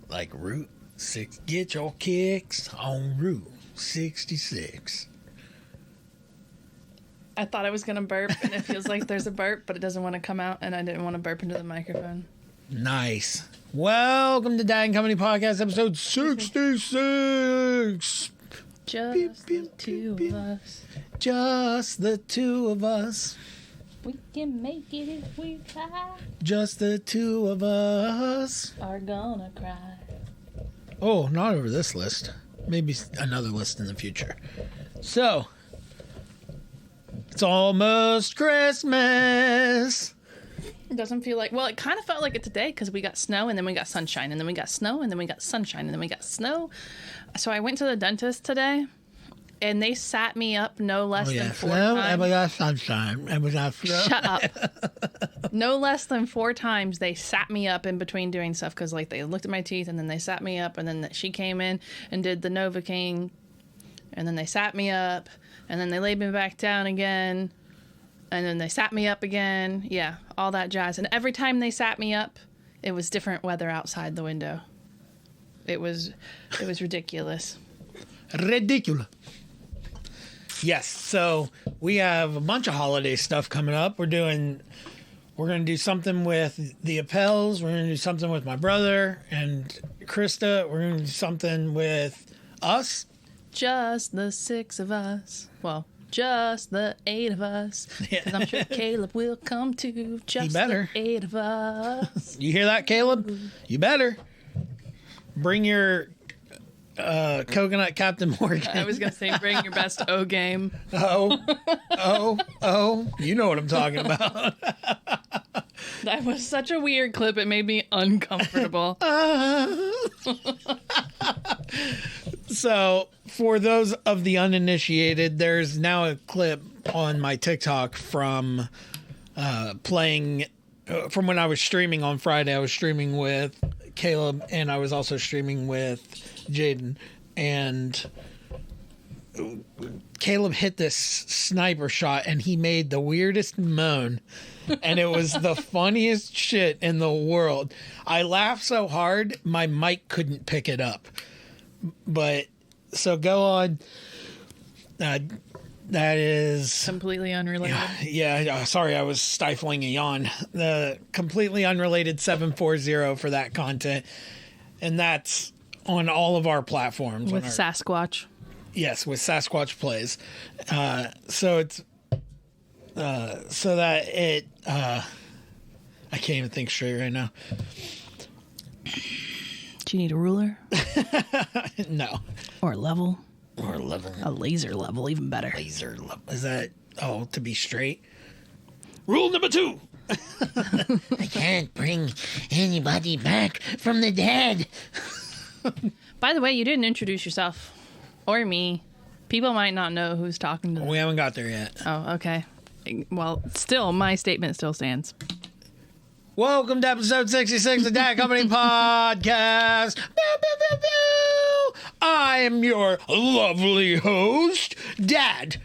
Like Route 6. Get your kicks on Route 66. I thought I was going to burp, and it feels like there's a burp, but it doesn't want to come out, and I didn't want to burp into the microphone. Nice. Welcome to Dad and Company Podcast, episode 66. Just the two of us. Just the two of us. We can make it if we try. Just the two of us. Are gonna cry. Oh, not over this list. Maybe another list in the future. So, it's almost Christmas. It doesn't feel like, well, it kind of felt like it today because we got snow and then we got sunshine and then we got snow and then we got sunshine and then we got snow. So I went to the dentist today and they sat me up no less than 4 snow, times. and we got sunshine, and we got snow. Shut up. No less than 4 times they sat me up in between doing stuff because like they looked at my teeth and then they sat me up and then she came in and did the Novocaine and then they sat me up and then they laid me back down again. And then they sat me up again. Yeah, all that jazz. And every time they sat me up, it was different weather outside the window. It was ridiculous. Ridiculous. Yes, so we have a bunch of holiday stuff coming up. We're going to do something with the Appels. We're going to do something with my brother and Krista. We're going to do something with us. Just the 6 of us. Well, just the 8 of us. Because I'm sure Caleb will come too. Just the 8 of us. You hear that, Caleb? You better. Bring your coconut Captain Morgan. I was going to say, bring your best O game. Oh. You know what I'm talking about. That was such a weird clip. It made me uncomfortable. So, for those of the uninitiated, there's now a clip on my TikTok from playing, from when I was streaming on Friday. I was streaming with Caleb, and I was also streaming with Jaden. And Caleb hit this sniper shot, and he made the weirdest moan. And it was the funniest shit in the world. I laughed so hard, my mic couldn't pick it up. But, so go on. That is... Completely unrelated. Yeah, sorry, I was stifling a yawn. The completely unrelated 740 for that content. And that's on all of our platforms. With Sasquatch. Yes, with Sasquatch Plays. So it's... so that it... I can't even think straight right now. Do you need a ruler? No. Or a level? Or a level. A laser level, even better. Laser level. Is that, to be straight? Rule number 2. I can't bring anybody back from the dead. By the way, you didn't introduce yourself. Or me. People might not know who's talking to them. We haven't got there yet. Oh, okay. Well, still, my statement still stands. Welcome to episode 66 of Dad Company Podcast. Pew, pew, pew, pew. I am your lovely host, Dad.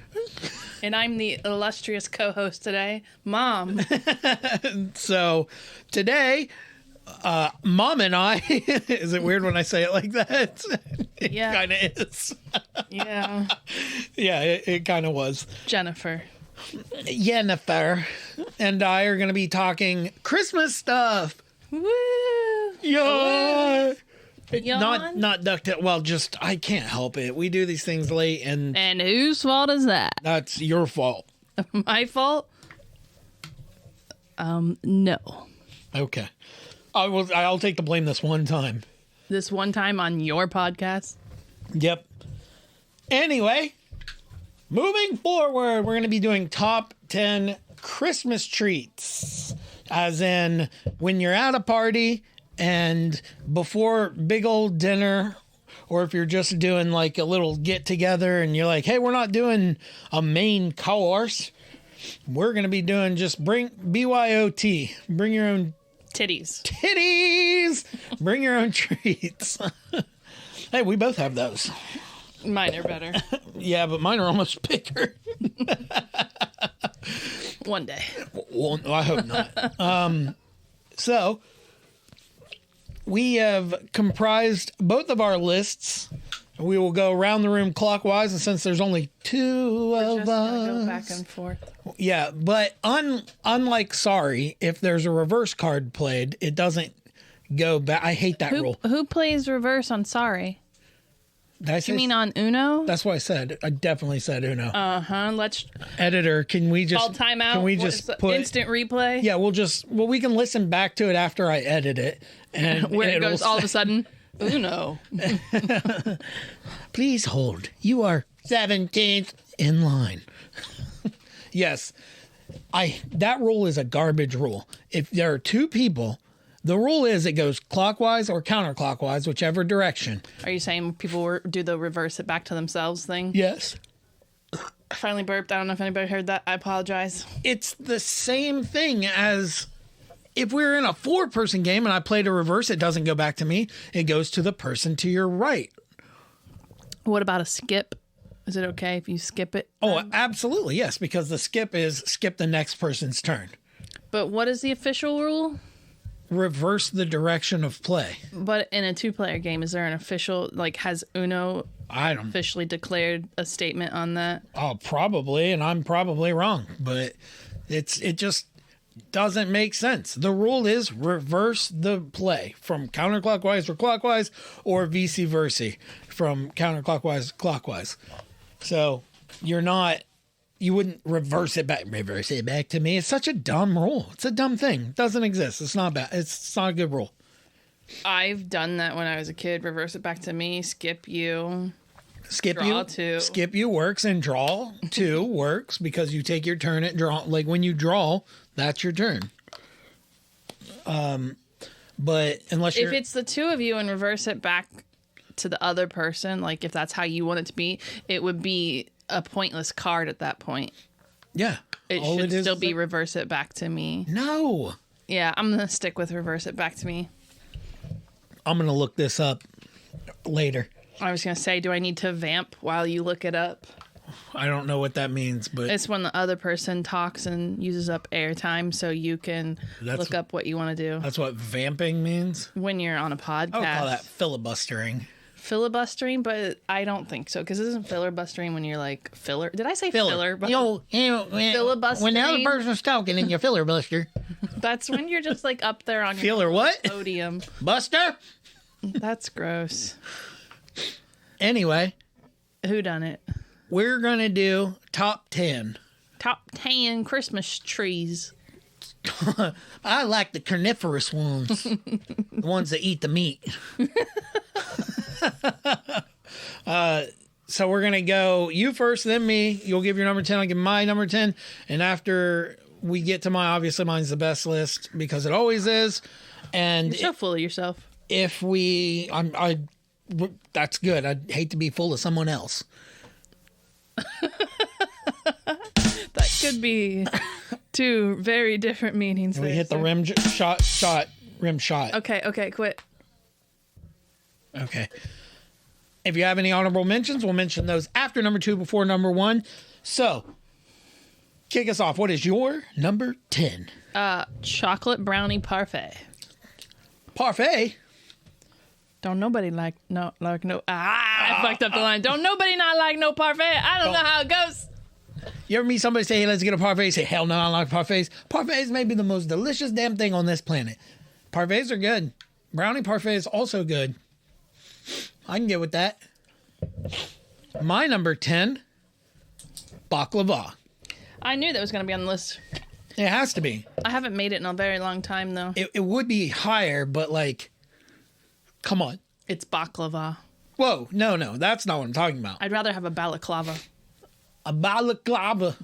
And I'm the illustrious co-host today, Mom. So, today, Mom and I... Is it weird when I say it like that? It Yeah. kind of is. Yeah. Yeah, it kind of was. Jennifer Jennifer and I are going to be talking Christmas stuff. Woo! Yeah. Yawn? Not ducked it. Well, just I can't help it. We do these things late, and whose fault is that? that's your fault. My fault? No. Okay. I'll take the blame this one time. This one time on your podcast? Yep. Anyway, moving forward, we're going to be doing top 10 Christmas treats. As in, when you're at a party and before big old dinner, or if you're just doing like a little get together and you're like, hey, we're not doing a main course. We're going to be doing just BYOT. Bring your own Titties. Bring your own treats. Hey, we both have those. Mine are better. Yeah, but mine are almost bigger. One day. Well, I hope not. So, we have comprised both of our lists. We will go around the room clockwise, and since there's only two of Just gonna us, go back and forth. yeah. But unlike sorry, if there's a reverse card played, it doesn't go back. I hate that rule. Who plays reverse on Sorry? Did I say? You mean on Uno? That's what I said. I definitely said Uno. Let's Editor, can we just call timeout. Can we What just is the put instant replay? Yeah, we can listen back to it after I edit it, and Where it it'll goes all of a sudden. Uno. Please hold. You are 17th in line. Yes. That rule is a garbage rule. If there are two people, the rule is it goes clockwise or counterclockwise, whichever direction. Are you saying people do the reverse it back to themselves thing? Yes. I finally burped. I don't know if anybody heard that. I apologize. It's the same thing as if we're in a 4-person game and I played a reverse, it doesn't go back to me. It goes to the person to your right. What about a skip? Is it okay if you skip it? Oh, absolutely. Yes, because the skip is skip the next person's turn. But what is the official rule? Reverse the direction of play. But in a 2-player game, is there an official, has Uno I don't officially declared a statement on that? Oh, probably, and I'm probably wrong, but it just doesn't make sense. The rule is reverse the play from counterclockwise or clockwise, or vice versa from counterclockwise to clockwise. So you wouldn't reverse it back to me. It's such a dumb rule. It's a dumb thing. It doesn't exist. It's not bad. It's not a good rule. I've done that when I was a kid. Reverse it back to me. Skip you. Skip Draw you. two. Skip you works, and draw two works because you take your turn at draw. Like when you draw, that's your turn. But unless If it's the two of you and reverse it back to the other person, if that's how you want it to be, it would be a pointless card at that point. yeah, It all should is still be reverse it back to me. no. Yeah, I'm going to stick with reverse it back to me. I'm gonna look this up later. I was going to say, do I need to vamp while you look it up? I don't know what that means, but It's when the other person talks and uses up airtime so you can look up what you want to do that's what vamping means. when you're on a podcast. I would call that filibustering. Filibustering, but I don't think so, because isn't filibustering when you're filler? Did I say filler? Filibustering. When the other person's talking and you filibuster. That's when you're just up there on your Filler what? podium. Buster? That's gross. Anyway, Who done it? we're gonna do top 10. Top 10 Christmas trees. I like the carnivorous ones. The ones that eat the meat. So we're going to go you first, then me. You'll give your number 10. I'll give my number 10. And after we get to obviously mine's the best list because it always is. And You're so full of yourself. if that's good. I'd hate to be full of someone else. That could be two very different meanings. We there, hit the sir. rim shot. Okay, quit. Okay. If you have any honorable mentions, we'll mention those after number 2, before number 1. So, kick us off. What is your number 10? Chocolate brownie parfait. Parfait? Don't nobody I fucked up the line. Don't nobody not like no parfait. I don't know how it goes. You ever meet somebody say, hey, let's get a parfait? Say, hell no, I don't like parfaits. Parfaits may be the most delicious damn thing on this planet. Parfaits are good. Brownie parfait is also good. I can get with that. My number 10, baklava. I knew that was going to be on the list. It has to be. I haven't made it in a very long time, though. It would be higher, but come on. It's baklava. Whoa, no, that's not what I'm talking about. I'd rather have a balaclava. A balaclava.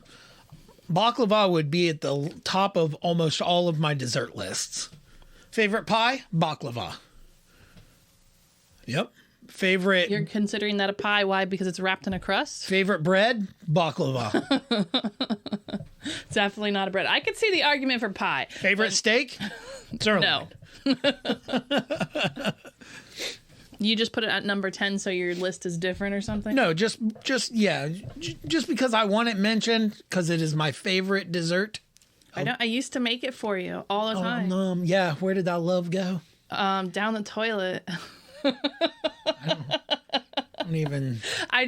Baklava would be at the top of almost all of my dessert lists. Favorite pie? Baklava. Yep. Favorite You're considering that a pie. Why? Because it's wrapped in a crust? favorite bread? Baklava. It's definitely not a bread. I could see the argument for pie. Favorite steak? Sirloin. No. You just put it at number 10 so your list is different or something? No, just because I want it mentioned because it is my favorite dessert. I used to make it for you all the time. Yeah, where did that love go? Down the toilet. Don't even. I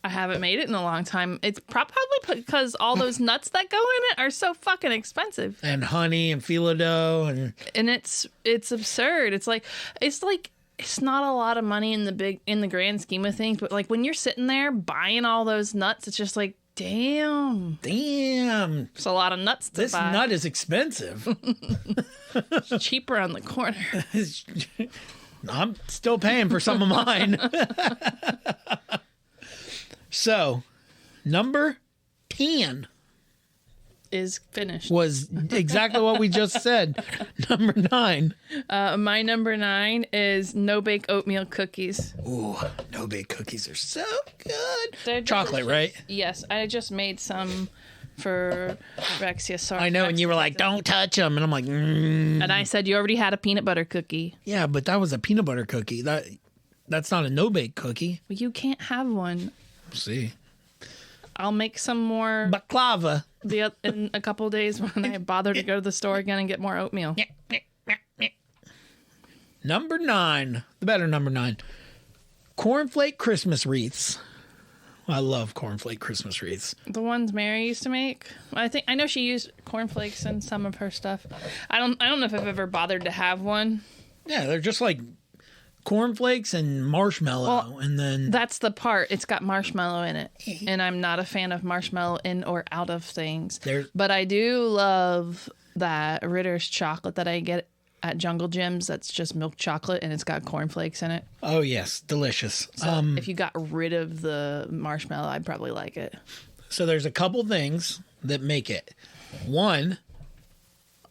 haven't made it in a long time. It's probably because all those nuts that go in it are so fucking expensive. And honey and phyllo dough And it's absurd. It's like it's not a lot of money in the grand scheme of things, but like when you're sitting there buying all those nuts, it's just like, damn. It's a lot of nuts to This buy. nut is expensive. It's cheaper on the corner. I'm still paying for some of mine. So, number 10 Is finished. was exactly what we just said. Number 9. My number 9 is no bake oatmeal cookies. Ooh, no bake cookies are so good. They're Chocolate, right? Yes, I just made some for Rexia. Sorry, I know, and you were like, don't touch them. And I'm like, And I said you already had a peanut butter cookie. yeah, but that was a peanut butter cookie. That's not a no bake cookie. Well, you can't have one. See. I'll make some more Baklava. in a couple days when I bother to go to the store again and get more oatmeal. Number 9. The better number 9. Cornflake Christmas wreaths. I love cornflake Christmas wreaths. The ones Mary used to make. I know she used cornflakes in some of her stuff. I don't know if I've ever bothered to have one. Yeah, they're just like cornflakes and marshmallow, Well, and then That's the part. It's got marshmallow in it. And I'm not a fan of marshmallow in or out of things. But I do love that Ritter's chocolate that I get at Jungle Gyms. That's just milk chocolate and it's got cornflakes in it. oh yes, delicious. So if you got rid of the marshmallow, I'd probably like it. So there's a couple things that make it. One,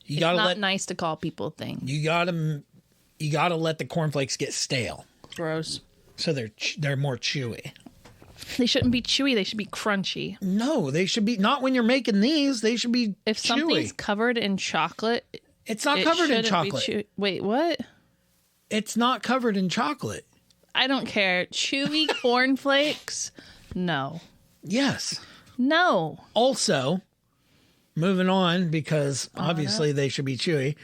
you gotta Not let nice to call people things. you gotta let the cornflakes get stale, Gross. so they're more chewy. They shouldn't be chewy. They should be crunchy. No, they should be not when you're making these. They should be If something's chewy. covered in chocolate, It's not it covered in shouldn't be chocolate. chewy. Wait, what? It's not covered in chocolate. I don't care. Chewy cornflakes? No. Yes. No. Also, moving on because obviously they should be chewy.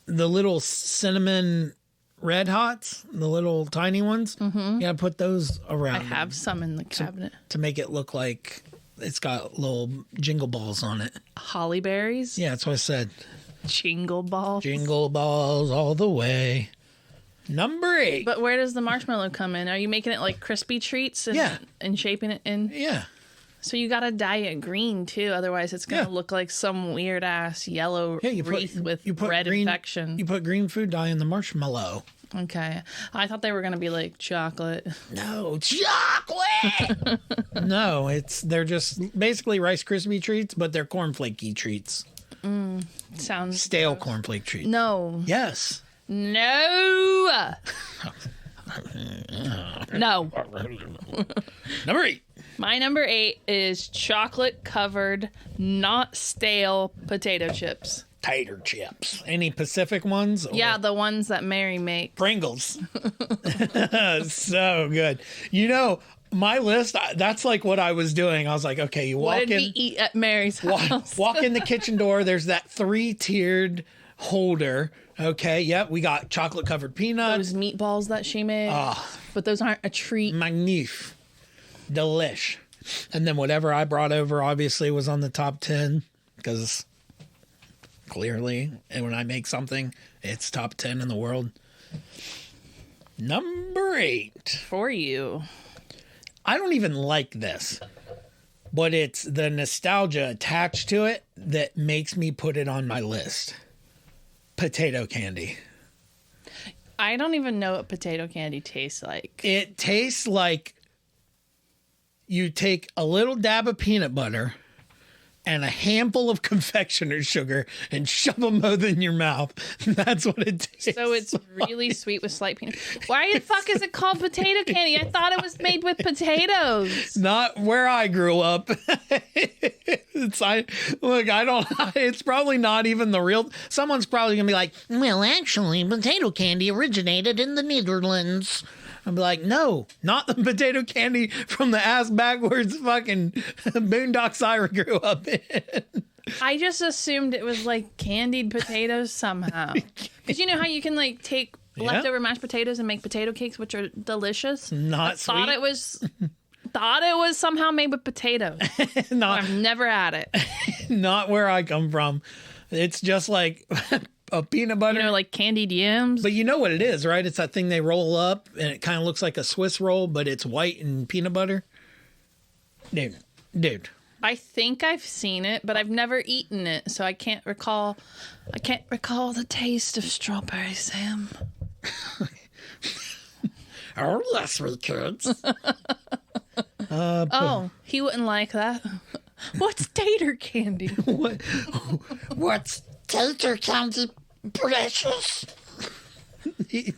The little cinnamon Red Hots, the little tiny ones. Mm-hmm. You gotta put those around. I have some in the cabinet. to make it look like it's got little jingle balls on it. Holly berries? Yeah, that's what I said. Jingle balls? Jingle balls all the way. Number 8. But where does the marshmallow come in? Are you making it like crispy treats and, Yeah. and shaping it in? Yeah. So you gotta dye it green too, otherwise it's gonna Yeah. look like some weird ass yellow Yeah, wreath with you put red green, infection. You put green food dye in the marshmallow. Okay. I thought they were gonna be like chocolate. No, chocolate. No, they're just basically Rice Krispie treats, but they're cornflakey treats. Sounds Stale cornflake treats. No. Yes. No. No. Number 8. My number 8 is chocolate covered, not stale potato chips. Tater chips. Any Pacific ones? Or Yeah, the ones that Mary makes. Pringles. So good. You know, my list, that's like what I was doing. I was like, okay, you What walk did in. we eat at Mary's house? Walk in the kitchen door. There's that 3-tiered holder. Okay. Yep. We got chocolate covered peanuts. Those meatballs that she made. But those aren't a treat. Magnif. Delish. And then whatever I brought over obviously was on the top 10 because clearly, and when I make something, it's top 10 in the world. Number 8. For you. I don't even like this, but it's the nostalgia attached to it that makes me put it on my list. Potato candy. I don't even know what potato candy tastes like. It tastes like you take a little dab of peanut butter and a handful of confectioner's sugar and shove them both in your mouth. That's what it tastes. So it's really sweet with slight peanut. Why the fuck is it called potato candy? I thought it was made with potatoes. Not where I grew up. It's probably not even the real. Someone's probably gonna be like, well, actually, potato candy originated in the Netherlands. I'd be like, no, not the potato candy from the ass backwards fucking boondocks I grew up in. I just assumed it was like candied potatoes somehow. Because you know how you can like take leftover mashed potatoes and make potato cakes, which are delicious. Not Thought sweet. it was. Thought it was somehow made with potatoes. Not I've never had it. not where I come from. It's just like a peanut butter. You know, like candied yams. But you know what it is, right? It's that thing they roll up and it kind of looks like a Swiss roll, but it's white and peanut butter. Dude. I think I've seen it, but I've never eaten it, so I can't recall. I can't recall the taste of strawberry Sam. Oh, that's sweet kids. Oh, he wouldn't like that. What's tater candy? What's tater candy, precious? Yeah,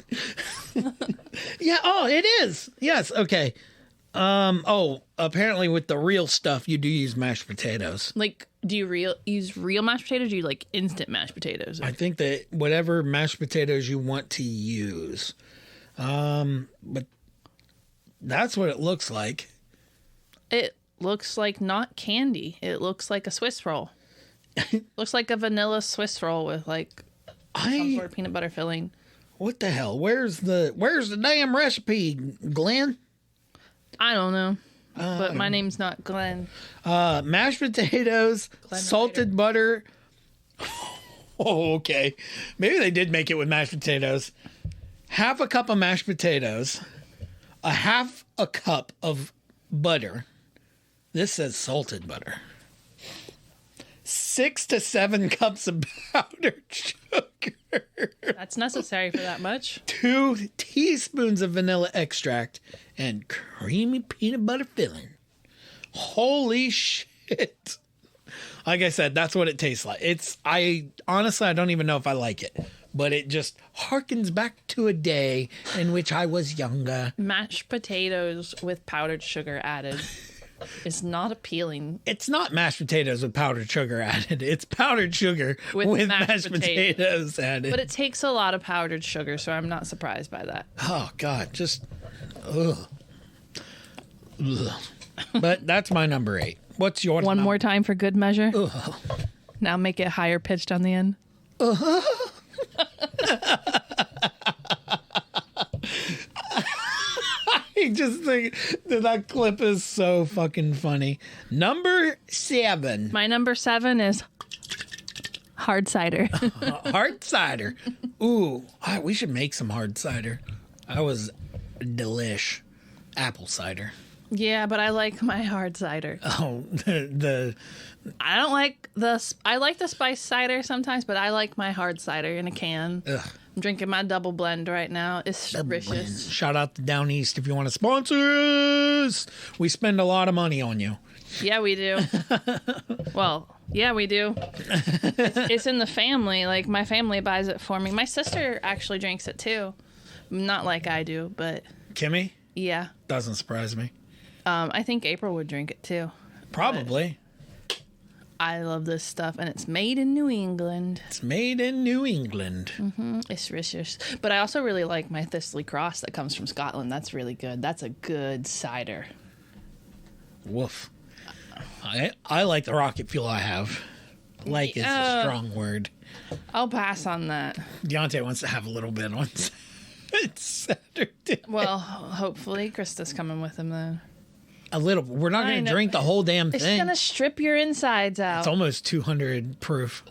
oh, it is. Yes, okay. Apparently with the real stuff, you do use mashed potatoes. Like, do you use real mashed potatoes? Or do you like instant mashed potatoes? I think that whatever mashed potatoes you want to use. But that's what it looks like. It looks like not candy. It looks like a Swiss roll. Looks like a vanilla Swiss roll with like some sort of peanut butter filling. What the hell? Where's the damn recipe, Glenn? I don't know. But my name's not Glenn. Mashed potatoes, salted butter. Oh, okay. Maybe they did make it with mashed potatoes. Half a cup of mashed potatoes, a half a cup of butter. This says salted butter. 6 to 7 cups of powdered sugar. That's necessary for that much. 2 teaspoons of vanilla extract and creamy peanut butter filling. Holy shit. Like I said, that's what it tastes like. Honestly, I don't even know if I like it, but it just harkens back to a day in which I was younger. Mashed potatoes with powdered sugar added is not appealing. It's not mashed potatoes with powdered sugar added. It's powdered sugar with mashed potatoes added. But it takes a lot of powdered sugar, so I'm not surprised by that. Oh, God. Just, ugh. Ugh. But that's my number 8. What's your One more time for good measure. Ugh. Now make it higher pitched on the end. I just think that clip is so fucking funny. Number 7. My number 7 is hard cider. Hard cider. Ooh, we should make some hard cider. That was delish. Apple cider. Yeah, but I like my hard cider. Oh, I don't like I like the spice cider sometimes, but I like my hard cider in a can. Ugh. I'm drinking my double blend right now. It's delicious. Shout out to Down East if you want to sponsor us. We spend a lot of money on you. Yeah, we do. Well, yeah, we do. It's in the family. Like, my family buys it for me. My sister actually drinks it, too. Not like I do, but Kimmy? yeah. Doesn't surprise me. I think April would drink it, too. Probably. I love this stuff, and it's made in New England. It's made in New England. It's delicious. But I also really like my Thistly Cross that comes from Scotland. That's really good. That's a good cider. Woof. I like the rocket fuel I have. Like is a strong word. I'll pass on that. Deontay wants to have a little bit on Saturday. Well, hopefully Krista's coming with him then. A little. We're not I going to know. drink the whole damn It's thing. gonna strip your insides out. It's almost 200 proof.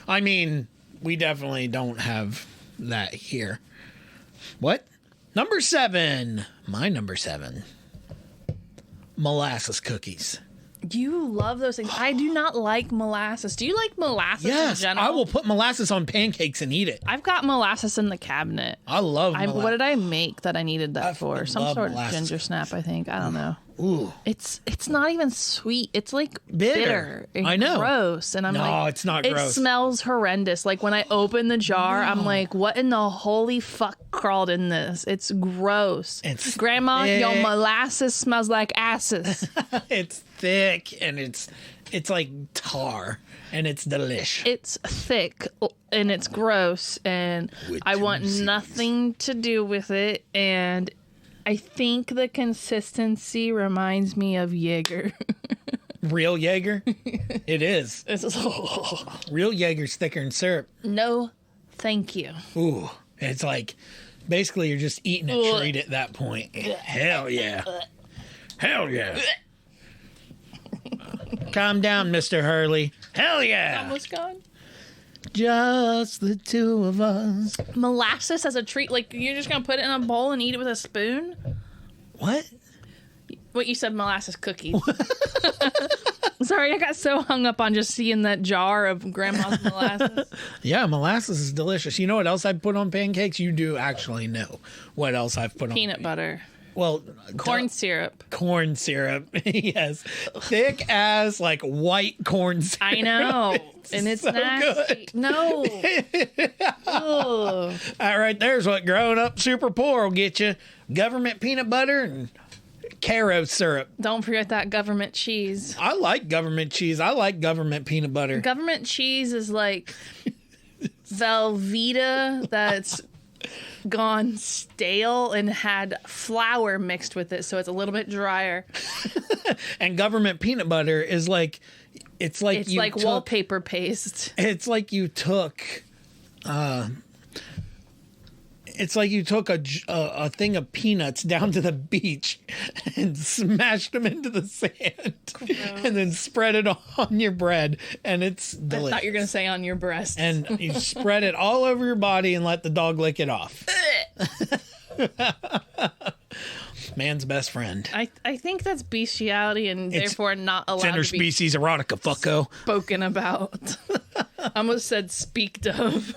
I mean, we definitely don't have that here. What? Number 7. My number 7. Molasses cookies. You love those things. I do not like molasses. Do you like molasses in Yes, general? I will put molasses on pancakes and eat it. I've got molasses in the cabinet. I love molasses. What did I make that I needed that for? Some love sort molasses. of ginger snap, I think. I don't know. Ooh. It's not even sweet. It's like Bitter. bitter. And I know. Gross. And I'm No, like, it's not it gross. smells horrendous. Like when I open the jar, I'm like, what in the holy fuck crawled in this? It's gross. It's Grandma, your thick. molasses smells like asses. It's thick and it's like tar and it's delish. It's thick and it's gross and With I want juices. nothing to do with it, and I think the consistency reminds me of Jaeger. Real Jaeger? It is. It's Real Jaeger's thicker than syrup. no, thank you. Ooh, it's like basically you're just eating a treat at that point. Hell yeah. Hell yeah. Calm down, Mr. Hurley. Hell yeah. Almost gone. Just the two of us. Molasses as a treat, like you're just gonna put it in a bowl and eat it with a spoon? What? What you said, molasses cookies. Sorry, I got so hung up on just seeing that jar of grandma's molasses. Yeah, molasses is delicious. You know what else I put on pancakes? You do actually know what else I've put on. Peanut butter. Well, Corn syrup. corn syrup. Yes. Thick as like white corn syrup. I know. And it's so nasty. good. No. Ugh. All right, there's what growing up super poor will get you. Government peanut butter and Caro syrup. Don't forget that government cheese. I like government cheese. I like government peanut butter. Government cheese is like Velveeta that's gone stale and had flour mixed with it, so it's a little bit drier. And government peanut butter is like it's like wallpaper paste. It's like you took it's like you took a thing of peanuts down to the beach and smashed them into the sand. Gross. And then spread it on your bread, and it's delicious. I thought you were going to say on your breast. And you spread it all over your body and let the dog lick it off. Man's best friend. I think that's bestiality and therefore not allowed to be interspecies erotica, fucko. spoken about. I almost said speaked of.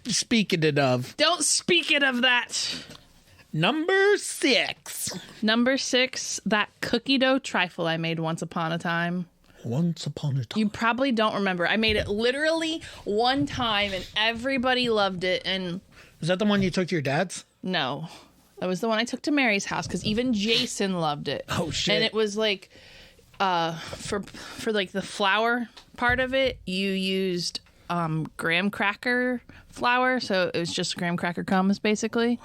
Speaking it of. Don't speak it of that. Number 6. Number 6, that cookie dough trifle I made once upon a time. Once upon a time. You probably don't remember. I made it literally one time and everybody loved it. And Is that the one you took to your dad's? no, that was the one I took to Mary's house because even Jason loved it. Oh, shit. And it was like, for like the flour part of it, you used graham cracker flour. So it was just graham cracker crumbs basically.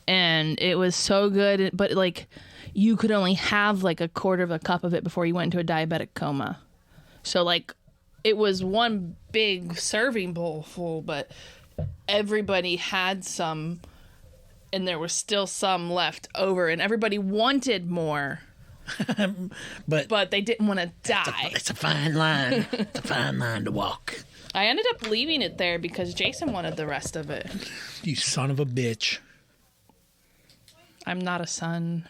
And it was so good, but like you could only have like a quarter of a cup of it before you went into a diabetic coma. So like it was one big serving bowl full, but everybody had some and there was still some left over and everybody wanted more. But they didn't want to die. It's a fine line. It's a fine line to walk. I ended up leaving it there because Jason wanted the rest of it. You son of a bitch. I'm not a son.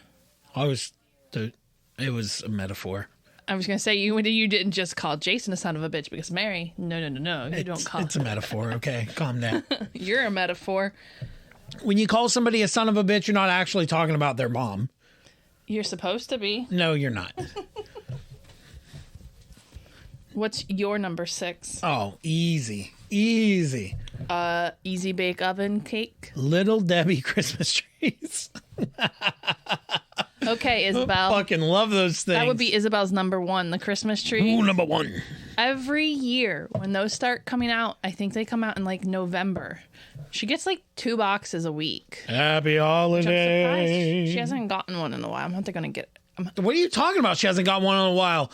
It was a metaphor. I was going to say, you didn't just call Jason a son of a bitch because Mary. No. You don't call It's a metaphor, okay? Calm down. You're a metaphor. When you call somebody a son of a bitch, you're not actually talking about their mom. You're supposed to be. No, you're not. What's your number 6? Oh, easy. Easy bake oven cake. Little Debbie Christmas trees. Okay, Isabel. Fucking love those things. That would be Isabel's number 1, the Christmas tree. Ooh, number 1. Every year when those start coming out, I think they come out in like November. She gets like 2 boxes a week. Happy I'm surprised holidays. she hasn't gotten one in a while. I'm not going to get it. What are you talking about? She hasn't got one in a while.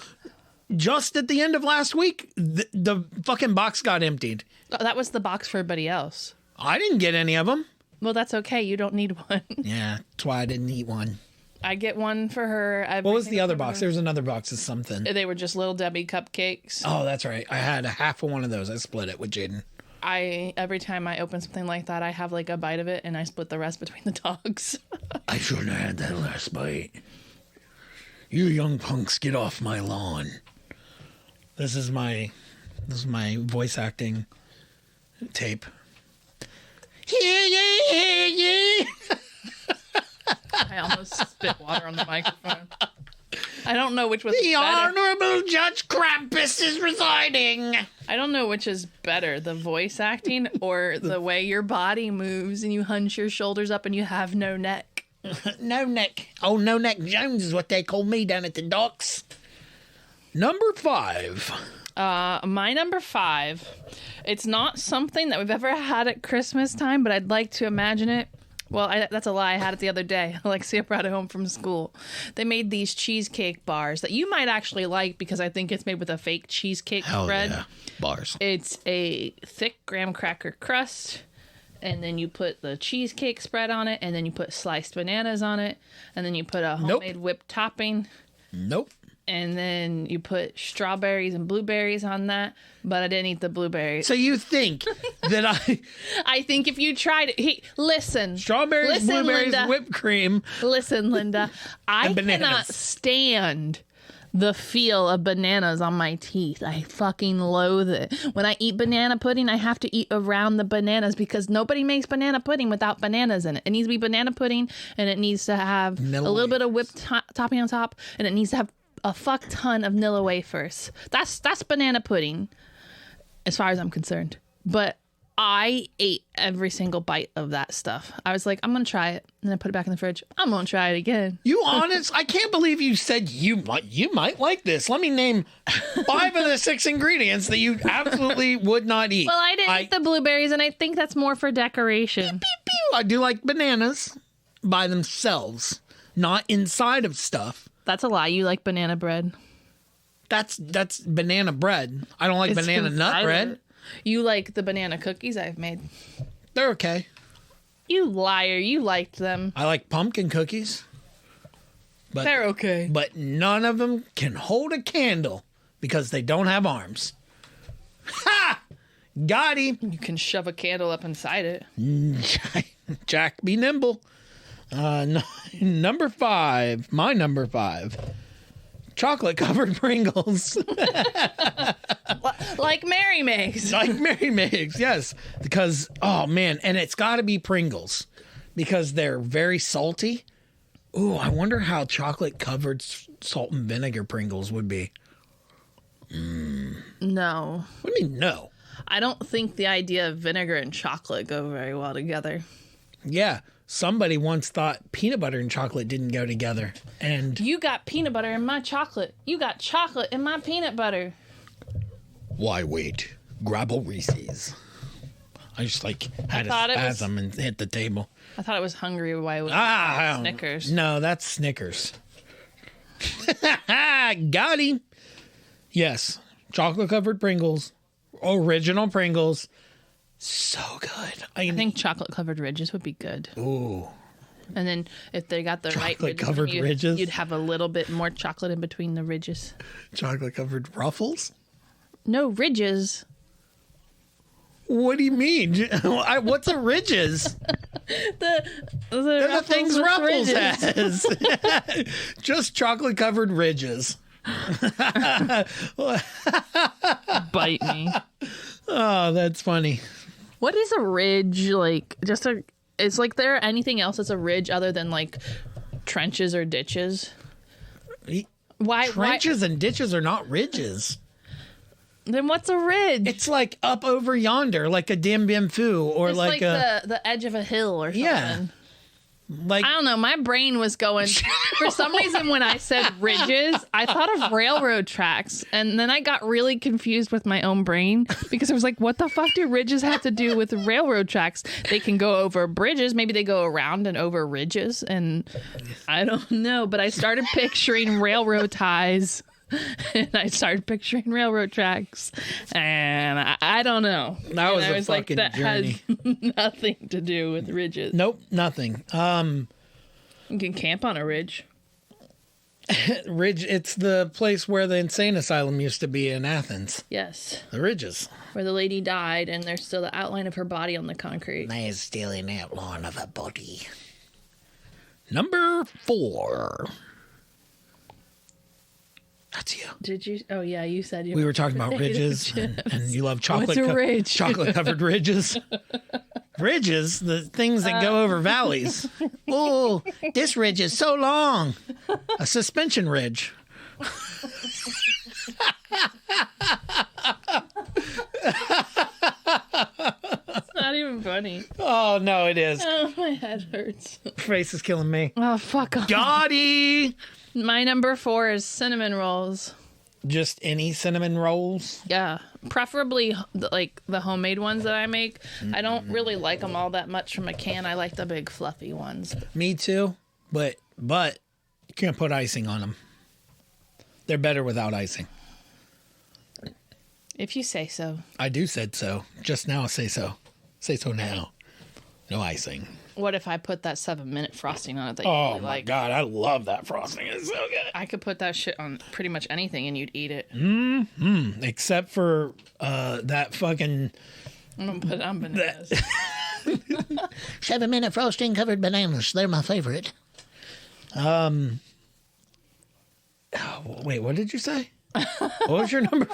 Just at the end of last week, the fucking box got emptied. Oh, that was the box for everybody else. I didn't get any of them. Well, that's okay. You don't need one. Yeah, that's why I didn't eat one. I get one for her. What was the other box? There was another box of something. They were just Little Debbie cupcakes. Oh, that's right. I had a half of one of those. I split it with Jaden. Every time I open something like that, I have like a bite of it and I split the rest between the dogs. I shouldn't have had that last bite. You young punks, get off my lawn. This is my voice acting tape. I almost spit water on the microphone. I don't know which was The better. Honorable Judge Krampus is residing. I don't know which is better, the voice acting or the way your body moves and you hunch your shoulders up and you have no neck. No neck. Oh, No Neck Jones is what they call me down at the docks. Number 5. My number 5. It's not something that we've ever had at Christmas time, but I'd like to imagine it. Well, that's a lie. I had it the other day. Alexia brought it home from school. They made these cheesecake bars that you might actually like because I think it's made with a fake cheesecake spread. Yeah. Bars. It's a thick graham cracker crust, and then you put the cheesecake spread on it, and then you put sliced bananas on it, and then you put a homemade whipped topping. Nope. And then you put strawberries and blueberries on that, but I didn't eat the blueberries. So you think that I think if you tried it, listen. strawberries, blueberries, Linda. whipped cream. Listen, Linda, I bananas. cannot stand the feel of bananas on my teeth. I fucking loathe it. When I eat banana pudding, I have to eat around the bananas because nobody makes banana pudding without bananas in it. It needs to be banana pudding, and it needs to have a little bit of whipped topping on top, and it needs to have a fuck ton of Nilla wafers. That's banana pudding, as far as I'm concerned. But I ate every single bite of that stuff. I was like, I'm gonna try it, and then I put it back in the fridge. I'm gonna try it again. You honest? I can't believe you said you might like this. Let me name 5 of the 6 ingredients that you absolutely would not eat. Well, I didn't eat the blueberries, and I think that's more for decoration. I do like bananas by themselves, not inside of stuff. That's a lie. You like banana bread. That's banana bread. I don't like banana nut bread. You like the banana cookies I've made. They're okay. You liar. You liked them. I like pumpkin cookies. But They're okay. But none of them can hold a candle because they don't have arms. Ha! Got him. You can shove a candle up inside it. Jack, be nimble. Number 5. My number 5. Chocolate covered Pringles. Like Mary makes. Like Mary makes, yes. Because, oh man, and it's got to be Pringles because they're very salty. Ooh, I wonder how chocolate covered salt and vinegar Pringles would be. No. What do you mean, no? I don't think the idea of vinegar and chocolate go very well together. Yeah. Somebody once thought peanut butter and chocolate didn't go together. And you got peanut butter in my chocolate. You got chocolate in my peanut butter. Why wait? Grab a Reese's. I just had a spasm and hit the table. I thought it was Hungry. Why it was Snickers? No, that's Snickers. Got him. Yes. Chocolate covered Pringles. Original Pringles. So good. I think chocolate covered ridges would be good. Ooh. And then if they got the right covered ridges, you'd have a little bit more chocolate in between the ridges. Chocolate covered ruffles? No, ridges. What do you mean? What's a ridges? They're the things Ruffles has. Just chocolate covered ridges. Bite me. Oh, that's funny. What is a ridge? It's like there anything else that's a ridge other than like trenches or ditches? Trenches and ditches are not ridges. Then what's a ridge? It's like up over yonder, like a Dien Bien Phu, or it's like the edge of a hill or something. Yeah. Like, I don't know. My brain was going. For some reason, when I said ridges, I thought of railroad tracks. And then I got really confused with my own brain because I was like, what the fuck do ridges have to do with railroad tracks? They can go over bridges. Maybe they go around and over ridges. And I don't know. But I started picturing railroad ties. And I started picturing railroad tracks. And I don't know. That was a fucking journey. That has nothing to do with ridges. Nope, nothing. You can camp on a ridge. Ridge, it's the place where the insane asylum used to be in Athens. Yes. The ridges. Where the lady died and there's still the outline of her body on the concrete. There's still an outline of a body. Number 4. That's you. Did you? Oh, yeah, you said you. We were talking about ridges, and you love chocolate. What's a ridge? Chocolate covered ridges. Ridges, the things that go over valleys. Oh, this ridge is so long. A suspension ridge. It's not even funny. Oh, no, it is. Oh, my head hurts. Face is killing me. Oh, fuck off. Gotti! My number 4 is cinnamon rolls. just any cinnamon rolls? Yeah, preferably like the homemade ones that I make. I don't really like them all that much from a can. I like the big fluffy ones. Me too, but you can't put icing on them. They're better without icing. If you say so. I do said so. Just now, say so. Say so now. No icing. What if I put that 7-minute frosting on it that you Oh really my like? God, I love that frosting. It's so good. I could put that shit on pretty much anything and you'd eat it. Except for that fucking I'm gonna put it on bananas. 7-minute frosting covered bananas. They're my favorite. Wait, what did you say? What was your number?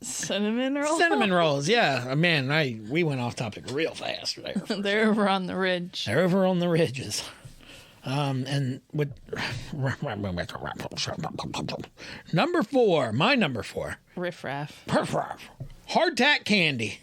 Cinnamon roll? Cinnamon rolls. Yeah, man, we went off topic real fast there. They're over on the ridge. They're over on the ridges. And with number 4, my number 4, Riff Raff. hardtack candy.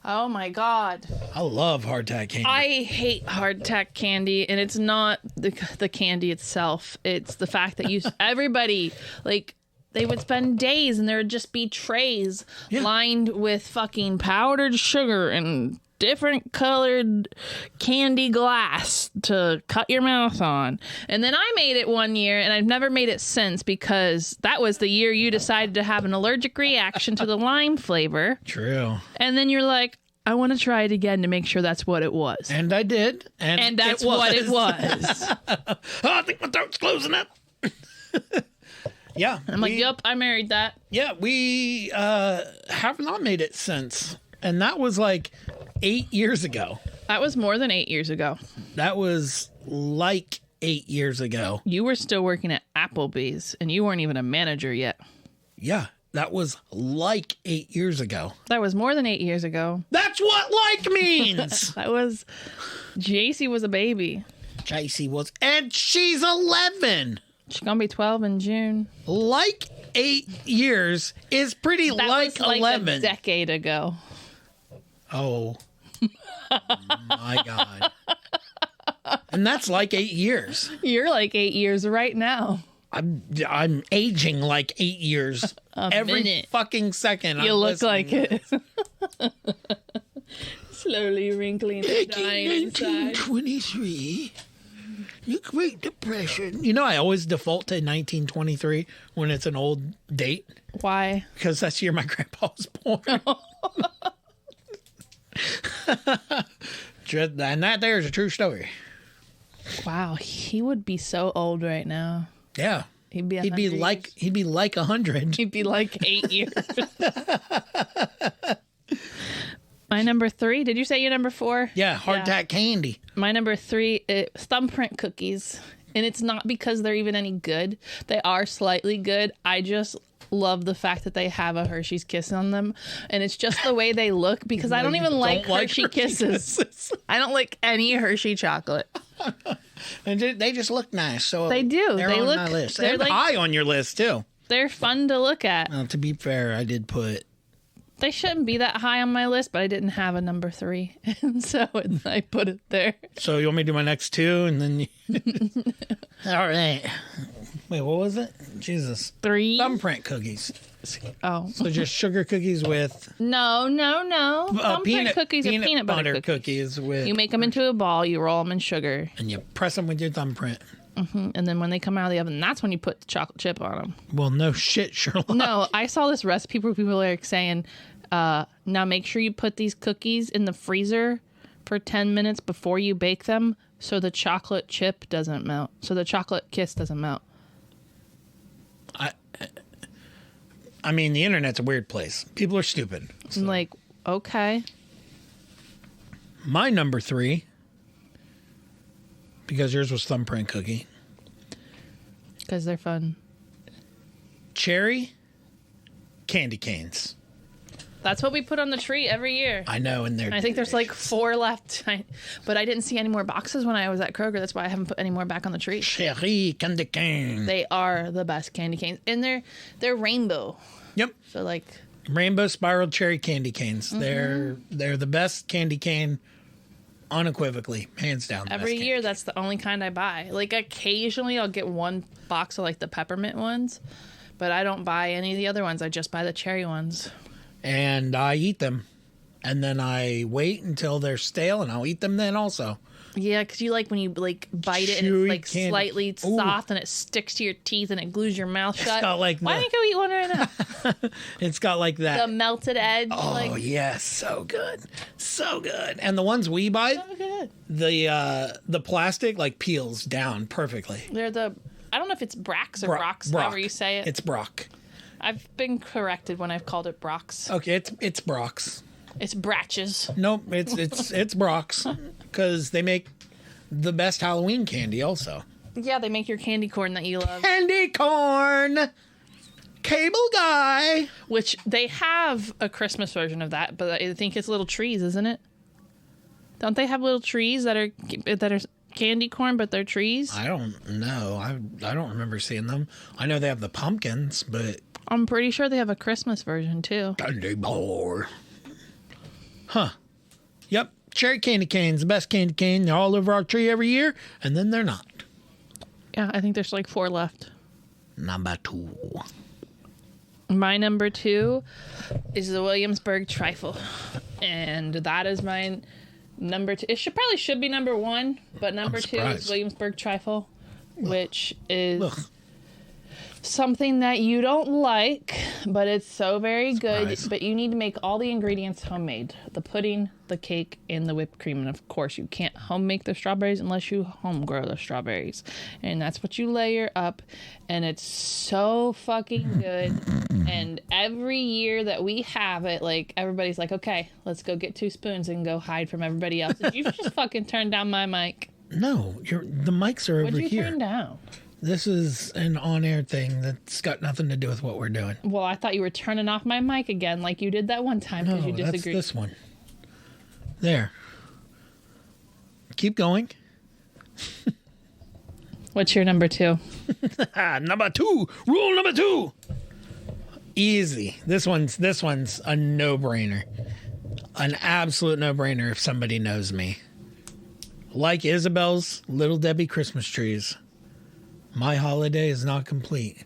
Oh my God. I love hardtack candy. I hate hardtack candy, and it's not the candy itself. It's the fact that everybody, like, they would spend days and there would just be trays lined with fucking powdered sugar and different colored candy glass to cut your mouth on. And then I made it one year, and I've never made it since because that was the year you decided to have an allergic reaction to the lime flavor. True. And then you're like, I want to try it again to make sure that's what it was. And I did. And that's what it was. Oh, I think my throat's closing up. Yeah. And I'm like, yep, I married that. Yeah, we have not made it since. And that was like 8 years ago. That was more than 8 years ago. That was like 8 years ago. You were still working at Applebee's, and you weren't even a manager yet. Yeah, that was like 8 years ago. That was more than 8 years ago. That's what like means. That was... JC was a baby. JC was, and she's 11. She's gonna be 12 in June. Like 8 years is pretty That like was like 11. a decade ago. Oh my God. And that's like 8 years. You're like 8 years right now. I'm aging like 8 years every minute. fucking second. You I'm look like listening. it. Slowly wrinkling and dying inside. 1923. The Great Depression. You know, I always default to 1923 when it's an old date Why? because that's the year my grandpa was born. And that there is a true story. Wow, he would be so old right now. Yeah. He'd be 100 he'd be like 100. He'd be like 8 years. My number 3. Did you say your number 4? Yeah, hardtack candy. My number 3 is thumbprint cookies. And it's not because they're even any good. They are slightly good. I just love the fact that they have a Hershey's Kiss on them. And it's just the way they look because I don't even like Hershey Kisses. I don't like any Hershey chocolate. And they just look nice. So They do. They're They on look- my list. they're And like- high on your list too. They're fun to look at. Well, to be fair, I did put. They shouldn't be that high on my list, but I didn't have a number 3. And so I put it there. So you want me to do my next 2 and then you... All right. Wait, what was it? Jesus. 3? Thumbprint cookies. Oh. So just sugar cookies with No. Thumbprint cookies are peanut butter cookies. with... You make them into a ball, you roll them in sugar, and you press them with your thumbprint. and then when they come out of the oven, that's when you put the chocolate chip on them. Well, no shit, Sherlock. No, I saw this recipe where people are saying, now make sure you put these cookies in the freezer for 10 minutes before you bake them so the chocolate chip doesn't melt, so the chocolate kiss doesn't melt. I mean, the internet's a weird place. People are stupid. I'm like, okay. My number 3, because yours was thumbprint cookie, Because they're fun. cherry candy canes. That's what we put on the tree every year. I know, and they're I think there's like 4 left, but I didn't see any more boxes when I was at Kroger. That's why I haven't put any more back on the tree. cherry candy cane. They are the best candy canes, and they're rainbow. Yep. So like, Rainbow spiral cherry candy canes. They're the best candy cane, unequivocally, hands down. The every best year, candy that's the only kind I buy. Like occasionally, I'll get one box of like the peppermint ones, But I don't buy any of the other ones. I just buy the cherry ones. And I eat them. And then I wait until they're stale, and I'll eat them then also. Yeah, because you like when you like bite it and Chewy it's like candy. slightly Ooh. soft and it sticks to your teeth and it glues your mouth shut. got like Why the- don't you go eat one right now? It's got like that. The melted edge. Oh, like, yes. So good. So good. And the ones we buy, so good. the plastic like peels down perfectly. They're the, I don't know if it's Brax or Brox, Brock. however you say it. It's Brock. I've been corrected when I've called it Brox. Okay, it's Brock's. It's Bratches. Nope, it's Brock's because they make the best Halloween candy also. Yeah, they make your candy corn that you love. Candy corn. Cable guy. Which they have a Christmas version of that, but I think it's little trees, isn't it? Don't they have little trees that are candy corn, but they're trees? I don't know. I don't remember seeing them. I know they have the pumpkins, but I'm pretty sure they have a Christmas version too. candy corn. Huh. Yep. Cherry candy canes, the best candy cane. They're all over our tree every year, and then they're not. Yeah, I think there's like 4 left. Number 2. My number 2 is the Williamsburg trifle, and that is my number 2. It probably should be number 1, but number 2 is surprised. Williamsburg trifle, which is Ugh. something that you don't like, but it's so very good. Surprise. But you need to make all the ingredients homemade: the pudding, the cake, and the whipped cream. And of course, you can't home make the strawberries unless you home grow the strawberries. And that's what you layer up, and it's so fucking good. And every year that we have it, like everybody's like, "Okay, let's go get 2 spoons and go hide from everybody else." And you just fucking turned down my mic. No, the mics are over What'd you here. turn down? This is an on-air thing that's got nothing to do with what we're doing. Well, I thought you were turning off my mic again, like you did that one time because No, you that's disagreed. this one. There. Keep going. What's your number 2? Number 2. Rule number 2. Easy. This one's a no-brainer. An absolute no-brainer if somebody knows me. Like Isabel's Little Debbie Christmas trees, my holiday is not complete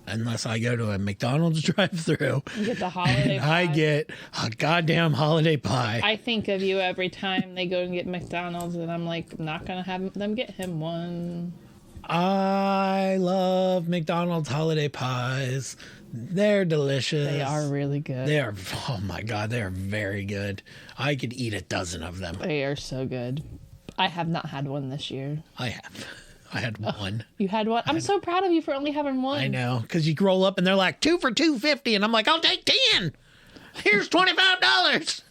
unless I go to a McDonald's drive-thru You get the holiday and I pie. get a goddamn holiday pie. I think of you every time they go and get McDonald's, and I'm like, I'm not gonna have them get him one. I love McDonald's holiday pies. They're delicious. They are really good. They are, oh my God, they are very good. I could eat a dozen of them. They are so good. I have not had one this year. I have. I had one. You had one? I'm so proud of you for only having one. I know, because you roll up and they're like 2 for $2.50, and I'm like, I'll take 10. Here's $25.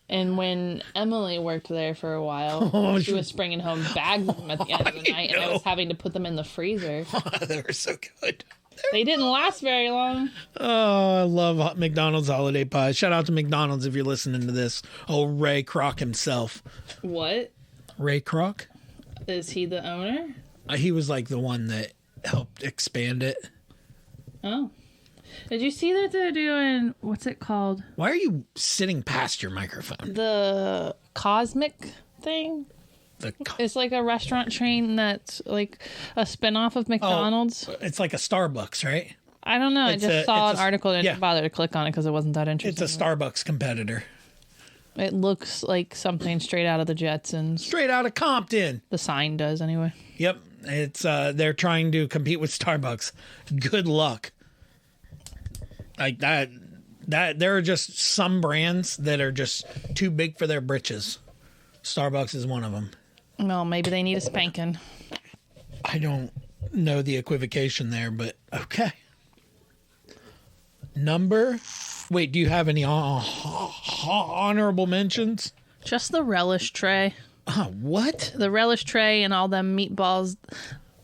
And when Emily worked there for a while, she was bringing home bags of them at the end of the night, and I was having to put them in the freezer. They were so good. They didn't last very long. Oh, I love McDonald's holiday pies. Shout out to McDonald's if you're listening to this. Oh, Ray Kroc himself. What? Ray Kroc? Is he the owner? He was like the one that helped expand it. Oh. Did you see that they're doing, what's it called? Why are you sitting past your microphone? The Cosmic thing? It's like a restaurant chain that's like a spinoff of McDonald's. It's like a Starbucks, right? I don't know. I It's just saw it's an article and yeah. didn't bother to click on it because it wasn't that interesting. It's a Starbucks competitor. It looks like something straight out of the Jetsons. Straight out of Compton. The sign does, anyway. Yep. It's they're trying to compete with Starbucks. Good luck. Like that there are just some brands that are just too big for their britches. Starbucks is one of them. Well, maybe they need a spanking. I don't know the equivocation there, but okay. Wait, do you have any honorable mentions? Just the relish tray. What? The relish tray and all them meatballs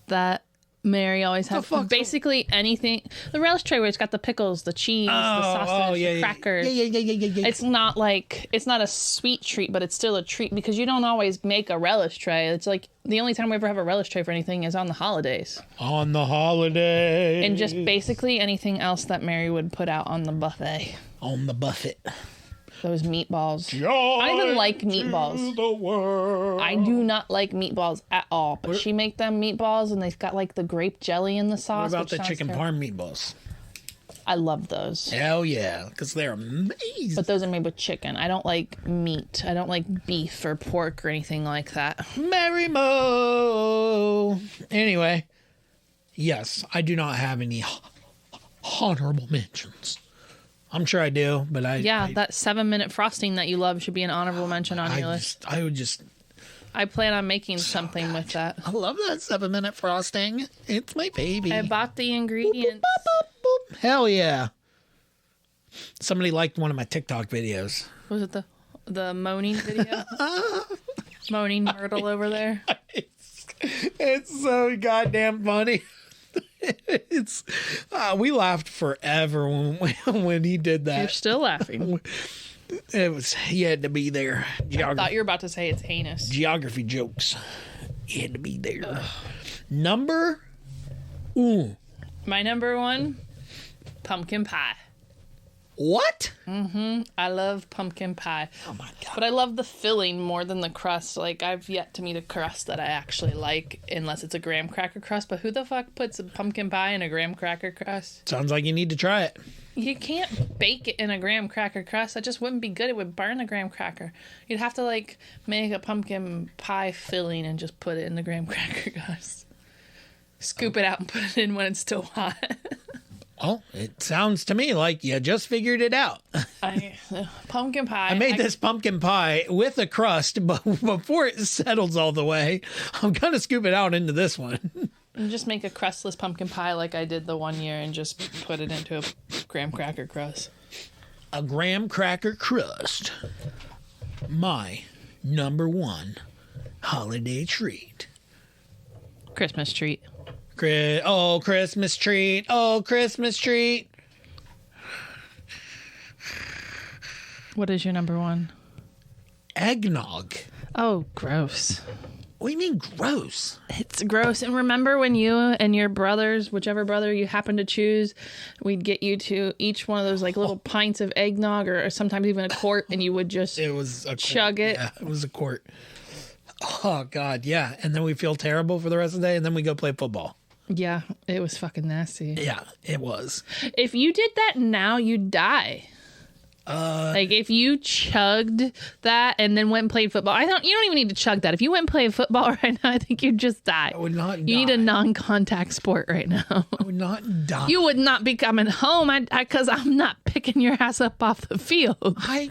that Mary always has. fuck? Basically anything. The relish tray where it's got the pickles, the cheese, the sausage, the crackers. Yeah. It's not a sweet treat, but it's still a treat because you don't always make a relish tray. It's like the only time we ever have a relish tray for anything is on the holidays. On the holiday. And just basically anything else that Mary would put out on the buffet. On the buffet. Those meatballs. Joy I don't even like to meatballs. the world. I do not like meatballs at all, but she make them meatballs and they've got like the grape jelly in the sauce. What about which the sounds chicken terrible. parm meatballs? I love those. Hell yeah, because they're amazing. But those are made with chicken. I don't like meat. I don't like beef or pork or anything like that. Mary Mo. Anyway, yes, I do not have any honorable mentions. I'm sure I do, but that 7-minute frosting that you love should be an honorable mention on your list. I plan on making something with that. I love that 7-minute frosting. It's my baby. I bought the ingredients. Boop, boop, boop, boop. Hell yeah. Somebody liked one of my TikTok videos. Was it the moaning video? Moaning Myrtle over there. It's so goddamn funny. We laughed forever when he did that. You're still laughing. He had to be there. I thought you were about to say it's heinous. Geography jokes. He had to be there. Ugh. My number 1, pumpkin pie. What? I love pumpkin pie. Oh my God. But I love the filling more than the crust. Like, I've yet to meet a crust that I actually like, unless it's a graham cracker crust. But who the fuck puts a pumpkin pie in a graham cracker crust? Sounds like you need to try it. You can't bake it in a graham cracker crust. That just wouldn't be good. It would burn the graham cracker. You'd have to, like, make a pumpkin pie filling and just put it in the graham cracker crust. Scoop it out and put it in when it's still hot. Well, it sounds to me like you just figured it out. Pumpkin pie. I made this pumpkin pie with a crust, but before it settles all the way, I'm going to scoop it out into this one. And just make a crustless pumpkin pie like I did the one year and just put it into a graham cracker crust. A graham cracker crust. My number 1 holiday treat. Christmas treat. Oh, Christmas treat. Oh, Christmas treat. What is your number 1? Eggnog. Oh, gross. What do you mean gross? It's gross. And remember when you and your brothers, whichever brother you happen to choose, we'd get you to each one of those like little pints of eggnog or sometimes even a quart, and you would just chug it. Yeah, it was a quart. Oh, God, yeah. And then we feel terrible for the rest of the day, and then we go play football. Yeah, it was fucking nasty. Yeah, it was. If you did that now, you'd die. Like if you chugged that and then went and played football, you don't even need to chug that. If you went and played football right now, I think you'd just die. I would not die. You need a non-contact sport right now. I would not die. You would not be coming home because I'm not picking your ass up off the field. I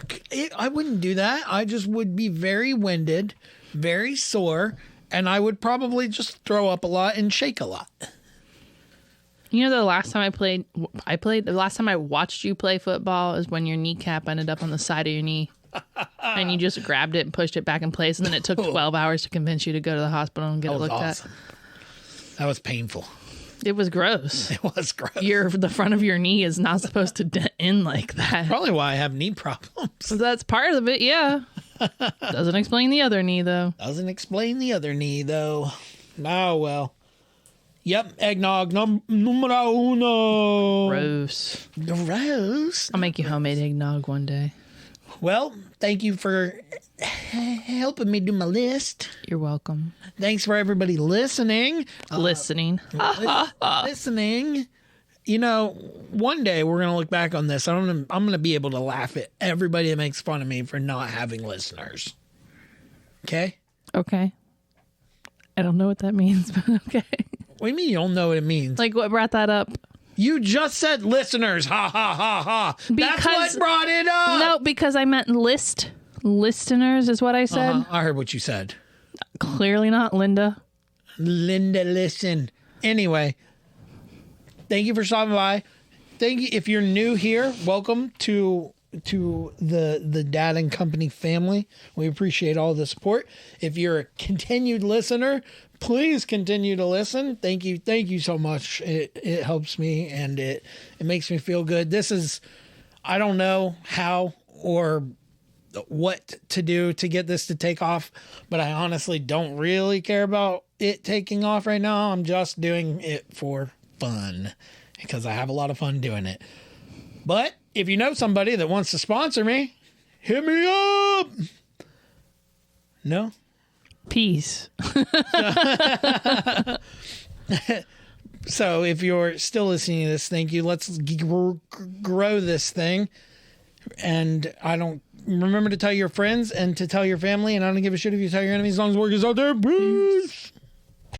wouldn't do that. I just would be very winded, very sore, and I would probably just throw up a lot and shake a lot. You know, the last time the last time I watched you play football is when your kneecap ended up on the side of your knee. And you just grabbed it and pushed it back in place. And then it took 12 hours to convince you to go to the hospital and get it looked at. That was painful. It was gross. It was gross. The front of your knee is not supposed to dent in like that. Probably why I have knee problems. So that's part of it, yeah. Doesn't explain the other knee, though. Doesn't explain the other knee, though. Oh, well. Yep, eggnog numero 1. Gross. Gross. I'll make you homemade eggnog one day. Well, thank you for helping me do my list. You're welcome. Thanks for everybody listening. Listening. Listening. You know, one day we're going to look back on this. I'm going to be able to laugh at everybody that makes fun of me for not having listeners. Okay? Okay. I don't know what that means, but okay. What do you mean you don't know what it means? Like, what brought that up? You just said listeners. Ha, ha, ha, ha. That's what brought it up. No, because I meant listeners is what I said. I heard what you said. Clearly not Linda. Linda, listen. Anyway, thank you for stopping by. Thank you. If you're new here, welcome to the Dad and Company family. We appreciate all the support. If you're a continued listener, please continue to listen. Thank you so much. It helps me and it makes me feel good. This is, I don't know how or what to do to get this to take off, but I honestly don't really care about it taking off right now. I'm just doing it for fun because I have a lot of fun doing it. But if you know somebody that wants to sponsor me, hit me up. No? Peace. So if you're still listening to this, thank you. Let's grow this thing. And remember to tell your friends and to tell your family. And I don't give a shit if you tell your enemies as long as the work is out there. Peace.